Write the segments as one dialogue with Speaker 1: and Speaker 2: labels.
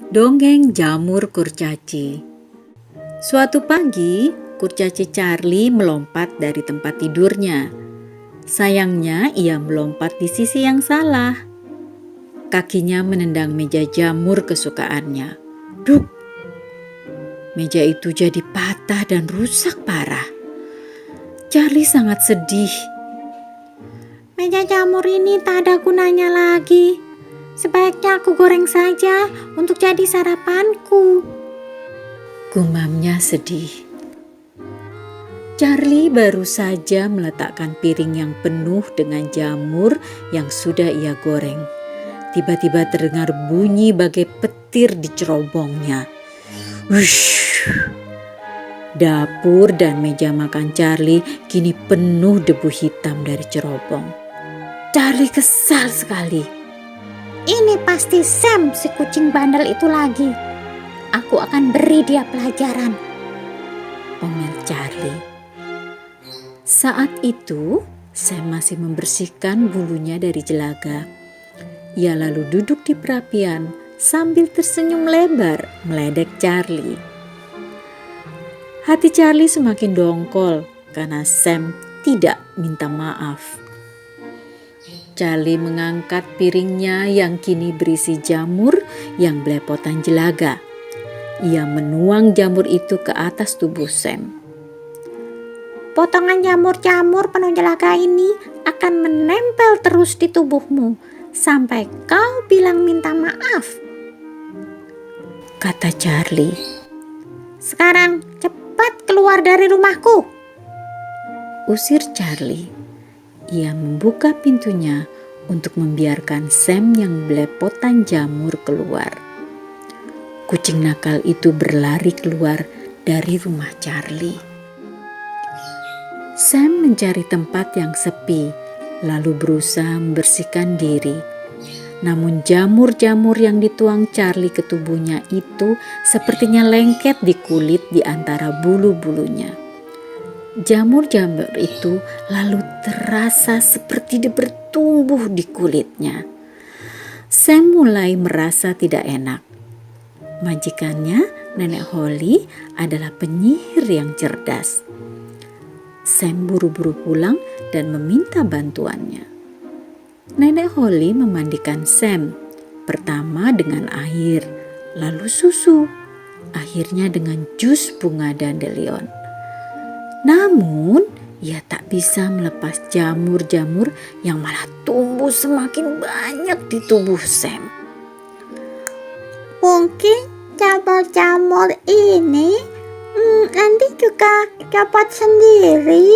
Speaker 1: Dongeng Jamur Kurcaci. Suatu pagi, kurcaci Charlie melompat dari tempat tidurnya. Sayangnya, ia melompat di sisi yang salah. Kakinya menendang meja jamur kesukaannya. Duk! Meja itu jadi patah dan rusak parah. Charlie sangat sedih.
Speaker 2: Meja jamur ini tak ada gunanya lagi. Sebaiknya aku goreng saja untuk jadi sarapanku.
Speaker 1: Gumamnya sedih. Charlie baru saja meletakkan piring yang penuh dengan jamur yang sudah ia goreng. Tiba-tiba terdengar bunyi bagai petir di cerobongnya. Wush! Dapur dan meja makan Charlie kini penuh debu hitam dari cerobong. Charlie kesal sekali.
Speaker 2: Ini pasti Sam, si kucing bandel itu lagi. Aku akan beri dia pelajaran,
Speaker 1: omel Charlie. Saat itu, Sam masih membersihkan bulunya dari jelaga. Ia lalu duduk di perapian sambil tersenyum lebar meledek Charlie. Hati Charlie semakin dongkol karena Sam tidak minta maaf. Charlie mengangkat piringnya yang kini berisi jamur yang belepotan jelaga. Ia menuang jamur itu ke atas tubuh Sam.
Speaker 2: Potongan jamur-jamur penuh jelaga ini akan menempel terus di tubuhmu sampai kau bilang minta maaf,
Speaker 1: kata Charlie.
Speaker 2: Sekarang cepat keluar dari rumahku,
Speaker 1: usir Charlie. Ia membuka pintunya untuk membiarkan Sam yang belepotan jamur keluar. Kucing nakal itu berlari keluar dari rumah Charlie. Sam mencari tempat yang sepi, lalu berusaha membersihkan diri. Namun jamur-jamur yang dituang Charlie ke tubuhnya itu sepertinya lengket di kulit di antara bulu-bulunya. Jamur-jamur itu lalu terasa seperti bertumbuh di kulitnya. Sam mulai merasa tidak enak. Majikannya, Nenek Holly, adalah penyihir yang cerdas. Sam buru-buru pulang dan meminta bantuannya. Nenek Holly memandikan Sam, pertama dengan air, lalu susu, akhirnya dengan jus bunga dandelion. Namun, ia tak bisa melepas jamur-jamur yang malah tumbuh semakin banyak di tubuh Sam.
Speaker 2: Mungkin jamur-jamur ini nanti juga dapat sendiri.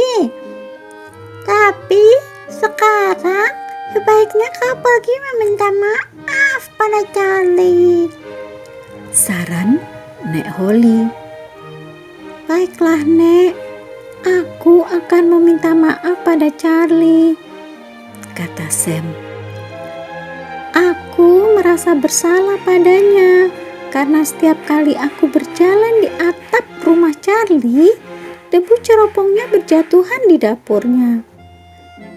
Speaker 2: Tapi sekarang sebaiknya kau pergi meminta maaf pada Charlie,
Speaker 1: saran Nek Holly.
Speaker 2: Baiklah, Nek. Aku akan meminta maaf pada Charlie,
Speaker 1: kata Sam.
Speaker 2: Aku merasa bersalah padanya karena setiap kali aku berjalan di atap rumah Charlie, debu cerobongnya berjatuhan di dapurnya.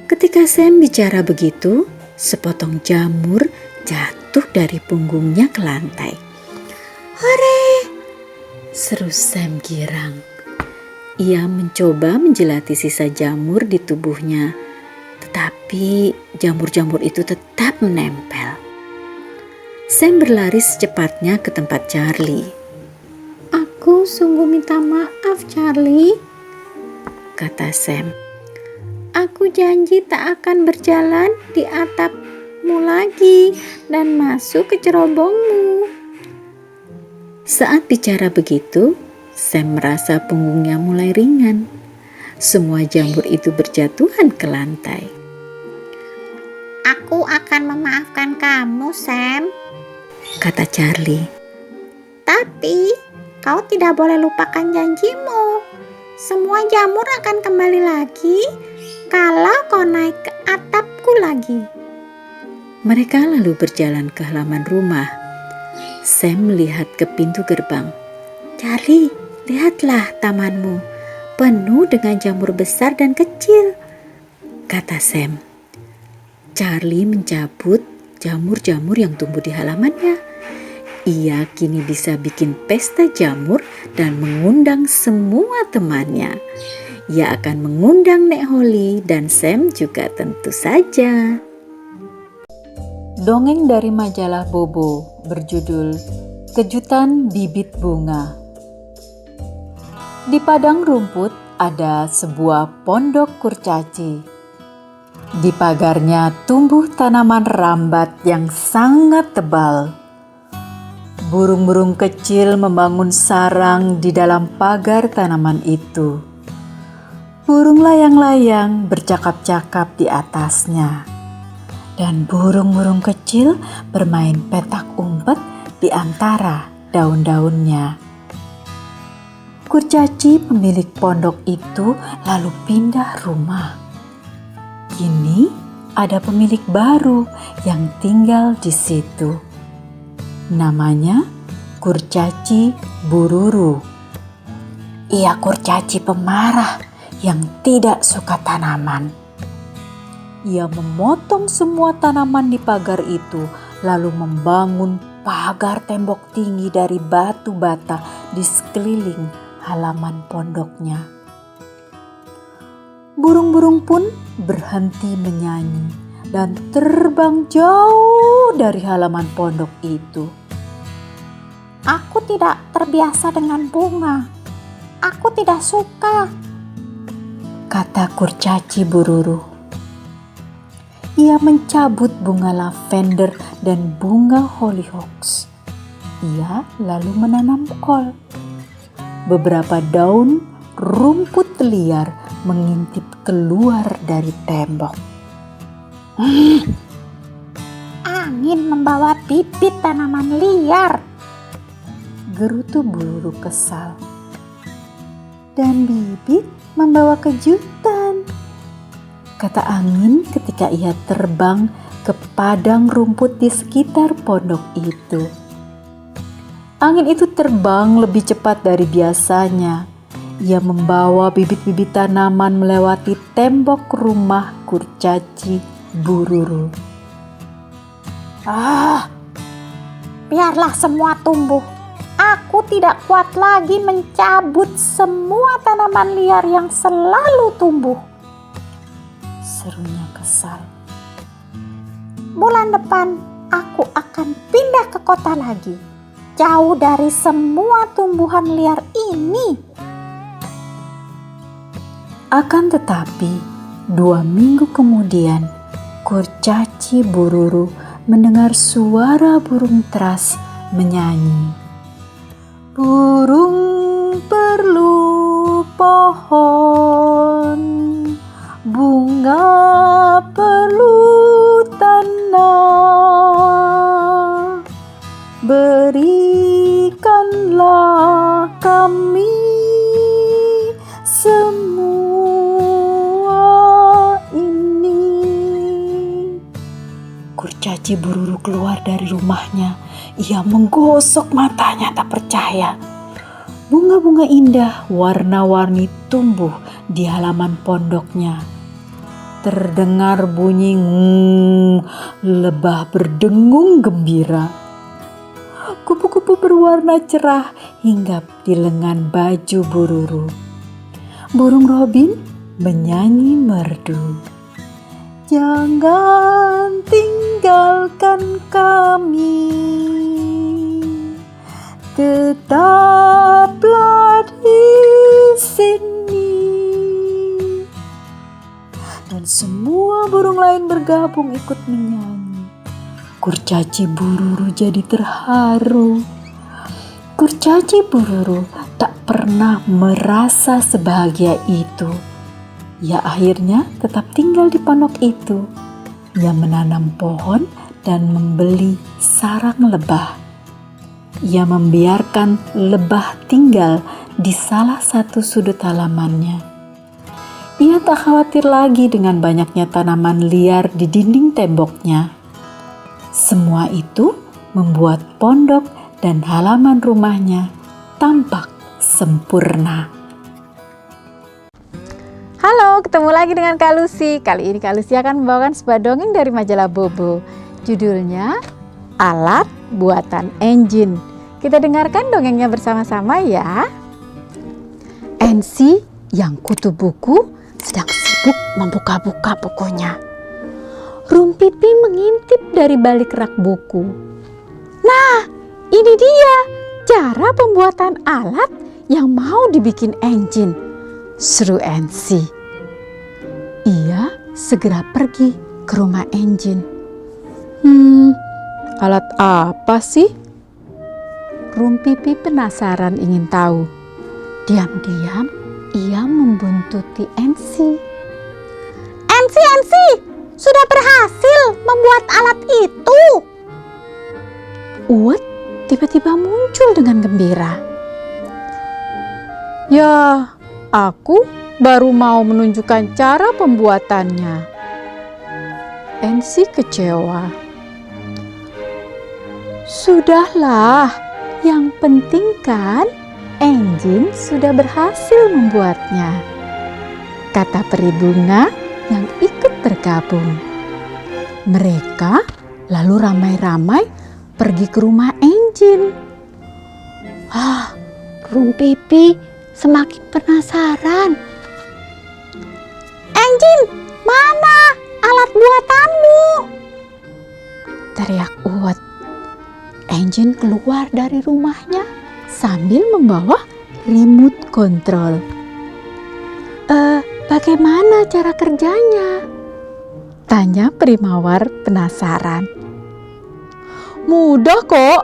Speaker 1: Ketika Sam bicara begitu, sepotong jamur jatuh dari punggungnya ke lantai.
Speaker 2: Hore!
Speaker 1: Seru Sam girang. Ia mencoba menjelati sisa jamur di tubuhnya, tetapi jamur-jamur itu tetap menempel. Sam berlari secepatnya ke tempat Charlie.
Speaker 2: Aku sungguh minta maaf, Charlie,
Speaker 1: kata Sam.
Speaker 2: Aku janji tak akan berjalan di atapmu lagi dan masuk ke cerobongmu.
Speaker 1: Saat bicara begitu, Sam merasa punggungnya mulai ringan. Semua jamur itu berjatuhan ke lantai.
Speaker 2: Aku akan memaafkan kamu, Sam,
Speaker 1: kata Charlie.
Speaker 2: Tapi kau tidak boleh lupakan janjimu. Semua jamur akan kembali lagi kalau kau naik ke atapku lagi.
Speaker 1: Mereka lalu berjalan ke halaman rumah. Sam melihat ke pintu gerbang. Charlie, lihatlah tamanmu, penuh dengan jamur besar dan kecil, kata Sam. Charlie mencabut jamur-jamur yang tumbuh di halamannya. Ia kini bisa bikin pesta jamur dan mengundang semua temannya. Ia akan mengundang Nek Holly dan Sam juga tentu saja. Dongeng dari majalah Bobo berjudul Kejutan Bibit Bunga. Di padang rumput ada sebuah pondok kurcaci. Di pagarnya tumbuh tanaman rambat yang sangat tebal. Burung-burung kecil membangun sarang di dalam pagar tanaman itu. Burung layang-layang bercakap-cakap di atasnya. Dan burung-burung kecil bermain petak umpet di antara daun-daunnya. Kurcaci pemilik pondok itu lalu pindah rumah. Kini ada pemilik baru yang tinggal di situ. Namanya Kurcaci Bururu. Ia kurcaci pemarah yang tidak suka tanaman. Ia memotong semua tanaman di pagar itu, lalu membangun pagar tembok tinggi dari batu bata di sekeliling halaman pondoknya. Burung-burung pun berhenti menyanyi dan terbang jauh dari halaman pondok itu.
Speaker 2: Aku tidak terbiasa dengan bunga. Aku tidak suka,
Speaker 1: kata Kurcaci Bururu. Ia mencabut bunga lavender dan bunga hollyhocks. Ia lalu menanam kol. Beberapa daun rumput liar mengintip keluar dari tembok.
Speaker 2: Angin membawa bibit tanaman liar,
Speaker 1: gerutu Bururu kesal. Dan bibit membawa kejutan, kata angin ketika ia terbang ke padang rumput di sekitar pondok itu. Angin itu terbang lebih cepat dari biasanya. Ia membawa bibit-bibit tanaman melewati tembok rumah Kurcaci Bururu.
Speaker 2: Biarlah semua tumbuh. Aku tidak kuat lagi mencabut semua tanaman liar yang selalu tumbuh,
Speaker 1: serunya kesal.
Speaker 2: Bulan depan aku akan pindah ke kota lagi, jauh dari semua tumbuhan liar ini.
Speaker 1: Akan tetapi 2 minggu kemudian Kurcaci Bururu mendengar suara burung teras menyanyi. Burung perlu pohon, bunga perlu tanah, berikanlah kami semua ini. Kurcaci Bururu keluar dari rumahnya. Ia menggosok matanya tak percaya. Bunga-bunga indah warna-warni tumbuh di halaman pondoknya. Terdengar bunyi lebah berdengung gembira. Kupu-kupu berwarna cerah hinggap di lengan baju Bururu. Burung robin menyanyi merdu. Jangan tinggalkan kami, tetaplah di sini. Dan semua burung lain bergabung ikut menyanyi. Kurcaci Bururu jadi terharu. Kurcaci Bururu tak pernah merasa sebahagia itu. Ia akhirnya tetap tinggal di pondok itu. Ia menanam pohon dan membeli sarang lebah. Ia membiarkan lebah tinggal di salah satu sudut halamannya. Ia tak khawatir lagi dengan banyaknya tanaman liar di dinding temboknya. Semua itu membuat pondok dan halaman rumahnya tampak sempurna.
Speaker 3: Halo, ketemu lagi dengan Kak Lucy. Kali ini Kak Lucy akan membawakan sebuah dongeng dari majalah Bobo. Judulnya alat buatan Engine. Kita dengarkan dongengnya bersama-sama ya. Ensi yang kutu buku sedang sibuk membuka-buka bukunya. Rumpipi mengintip dari balik rak buku. Nah, ini dia cara pembuatan alat yang mau dibikin Engine, seru Ensi. Ia segera pergi ke rumah Engine. Alat apa sih? Rumpipi penasaran ingin tahu. Diam-diam ia membuntuti Ensi.
Speaker 2: Ensi, sudah berhasil membuat alat itu.
Speaker 3: Uwet tiba-tiba muncul dengan gembira. Ya, aku baru mau menunjukkan cara pembuatannya. Ensi kecewa. Sudahlah, yang penting kan Engine sudah berhasil membuatnya, kata peri bunga yang ikut bergabung. Mereka lalu ramai-ramai pergi ke rumah Engine.
Speaker 2: Rumpipi semakin penasaran. Engine, mana alat buatanmu?
Speaker 3: Teriak Uwet. Engine keluar dari rumahnya sambil membawa remote control. Bagaimana cara kerjanya? Tanya peri mawar penasaran. Mudah kok,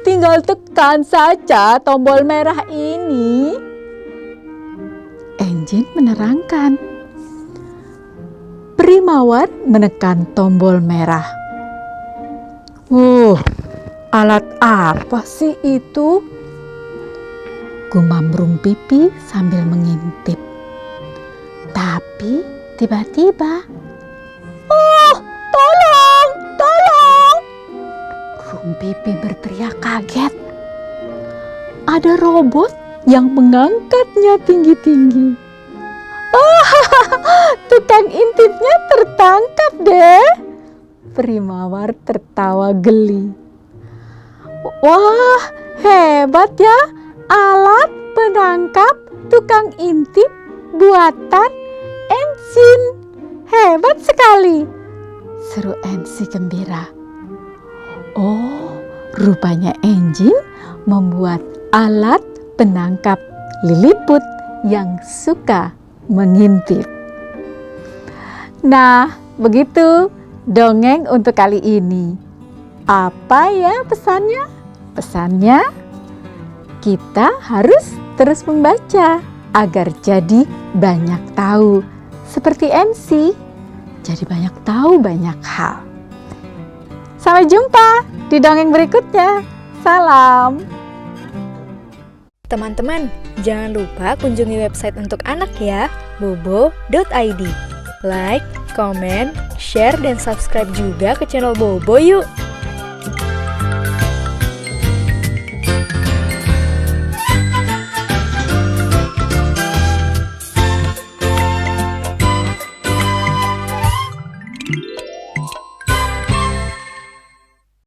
Speaker 3: tinggal tekan saja tombol merah ini. Engine menerangkan. Peri mawar menekan tombol merah. Alat apa sih itu? Gumam Rumpipi sambil mengintip. Tapi tiba-tiba, tolong! Rumpipi berteriak kaget. Ada robot yang mengangkatnya tinggi-tinggi. Tukang intipnya tertangkap deh. Peri mawar tertawa geli. Wah, hebat ya alat penangkap tukang intip buatan Engine. Hebat sekali, seru Ensi gembira. Oh, rupanya Engine membuat alat penangkap liliput yang suka mengintip. Nah, begitu dongeng untuk kali ini. Apa ya pesannya? Pesannya, kita harus terus membaca agar jadi banyak tahu. Seperti Ensi, jadi banyak tahu banyak hal. Sampai jumpa di dongeng berikutnya. Salam.
Speaker 4: Teman-teman, jangan lupa kunjungi website untuk anak ya, bobo.id. Like, komen, share, dan subscribe juga ke channel Bobo yuk!